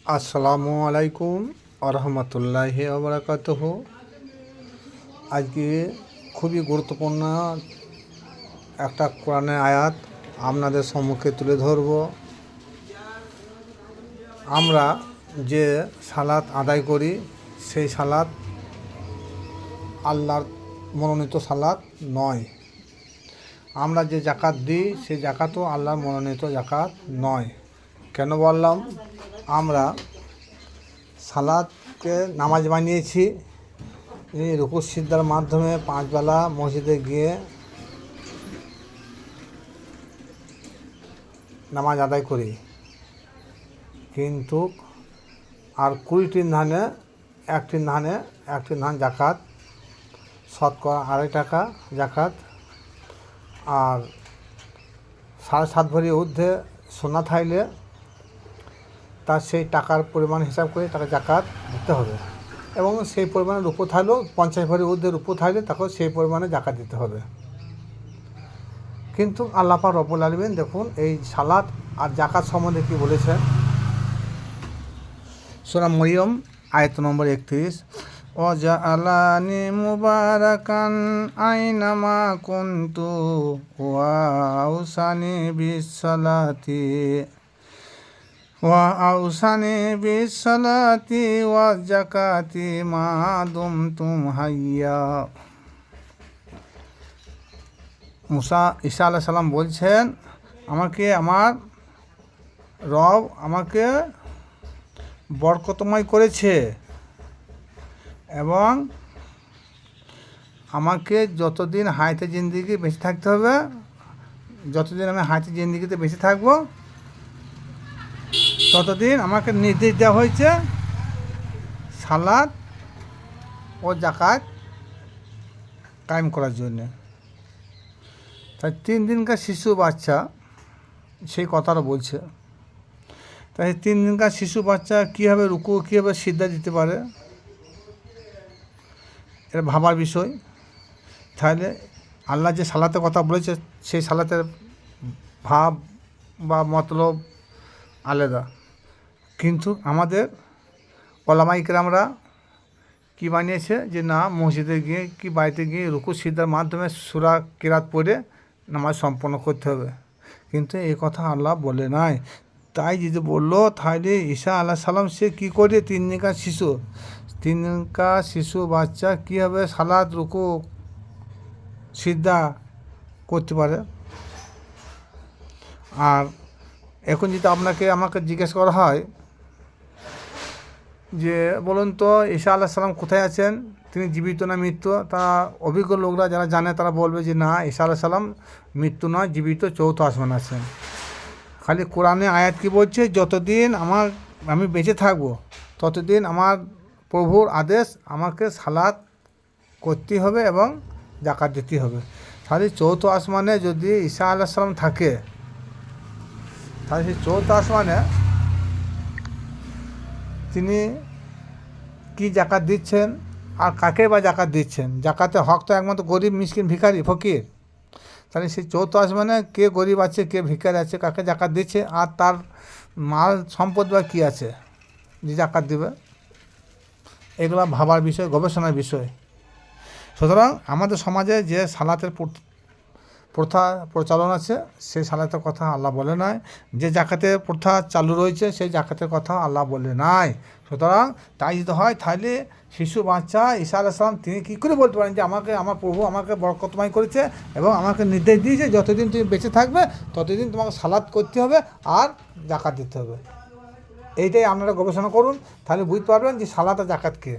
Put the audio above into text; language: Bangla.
আসসালামু আলাইকুম আরহামতুল্লাহি ওয়া বারাকাতুহু। আজকে খুবই গুরুত্বপূর্ণ একটা কোরআনের আয়াত আপনাদের সম্মুখে তুলে ধরব। আমরা যে সালাত আদায় করি সেই সালাত আল্লাহর মনোনীত সালাত নয়। আমরা যে জাকাত দিই সেই জাকাতও আল্লাহর মনোনীত জাকাত নয়। কেন বললাম? আমরা সালাতকে নামাজ বানিয়েছি, এই রুকু সিজদার মাধ্যমে 5 বেলা মসজিদে গিয়ে নামাজ আদায় করি, কিন্তু আর 20টি ধানে একটি ধান জাকাত, শতকরা 2.5 টাকা জাকাত, আর 7.5 ভরি ঊর্ধ্বে সোনা থাইলে তার সেই টাকার পরিমাণ হিসাব করে তাকে জাকাত দিতে হবে, এবং সেই পরিমাণে রূপো থাকলেও 50 ভরি ঊর্ধ্বে রূপো থাকলে তাকেও সেই পরিমাণে জাকাত দিতে হবে। কিন্তু আল্লাহ পাক রব্বুল আলামিন দেখুন এই সালাত আর জাকাত সম্বন্ধে কী বলেছেন। সূরা মরিয়ম আয়াত নম্বর 31, ওয়াজআলানি মুবারাকান আইনামা কুনতু ওয়া আউসানি বিসসালাতি ওয়া যাকাতি মা দুমতুম হাইয়া। ঈসা আলাইহিস সালাম বলছেন, আমাকে আমার রব আমাকে বরকতময় করেছে এবং আমাকে যতদিন হায়াতে জিন্দেগি বেঁচে থাকতে হবে, যতদিন আমি হায়াতে জিন্দেগিতে বেঁচে থাকবো ততদিন আমাকে নির্দেশ দেওয়া হয়েছে সালাত ও জাকাত কায়েম করার জন্য। তাই 3 দিনকার শিশু বাচ্চা সেই কথাটা বলছে। তাই 3 দিনকার শিশু বাচ্চা কীভাবে রুকু, কীভাবে সিজদা দিতে পারে, এটা ভাবার বিষয়। তাহলে আল্লাহ যে সালাতের কথা বলেছে সেই সালাতের ভাব বা মতলব আলাদা, কিন্তু আমাদের ওলামা ইকরামরা কী বানিয়েছে যে না, মসজিদে গিয়ে কি বাড়িতে গিয়ে রুকু সিজদার মাধ্যমে সূরা কিরাত পড়ে নামাজ সম্পন্ন করতে হবে, কিন্তু এই কথা আল্লাহ বলে নাই। তাই যদি বললো তাহলে ঈসা আলাইহিস সালাম সে কী করে 3 দিনকার শিশু বাচ্চা কীভাবে সালাত রুকু সিজদা করতে পারে। আর এখন যদি আমাকে জিজ্ঞেস করা হয় যে বলুন তো ঈসা আলাইহিস সালাম কোথায় আছেন, তিনি জীবিত না মৃত্যু, তা অভিজ্ঞ লোকরা যারা জানে তারা বলবে যে না, ঈসা আলাইহিস সালাম মৃত্যু নয়, জীবিত, 4th আসমানে আছেন। খালি কোরআনে আয়াত কি বলছে, যতদিন আমি বেঁচে থাকবো ততদিন আমার প্রভুর আদেশ আমাকে সালাত করতে হবে এবং জাকাত দিতে হবে। তাহলে 4th আসমানে যদি ঈসা আলাইহিস সালাম থাকে, তাহলে সেই 4th আসমানে তিনি কি জাকাত দিচ্ছেন আর কাকে বা জাকাত দিচ্ছেন। জাকাতের হক তো একমাত্র গরিব, মিসকিন, ভিখারি, ফকির। তাহলে সেই 4th আসমানে কে গরিব আছে, কে ভিখারি আছে, কাকে জাকাত দিচ্ছে, আর তার মাল সম্পদ বা কী আছে যে জাকাত দেবে, এগুলো ভাবার বিষয়, গবেষণার বিষয়। সুতরাং আমাদের সমাজে যে সালাতের প্রথা প্রচলন আছে সেই সালাতের কথা আল্লাহ বলে নাই, যে জাকাতের প্রথা চালু রয়েছে সেই জাকাতের কথা আল্লাহ বলে নাই। সুতরাং তাই যদি হয় তাহলে শিশু বাচ্চা ঈসা আলাইহিস সালাম তিনি কী করে বলতে পারেন যে আমার প্রভু আমাকে বরকতময় করেছে এবং আমাকে নির্দেশ দিয়েছে যতদিন তুমি বেঁচে থাকবে ততদিন তোমাকে সালাত করতে হবে আর জাকাত দিতে হবে। এইটাই আপনারা গবেষণা করুন, তাহলে বুঝতে পারবেন যে সালাত আর জাকাত কে।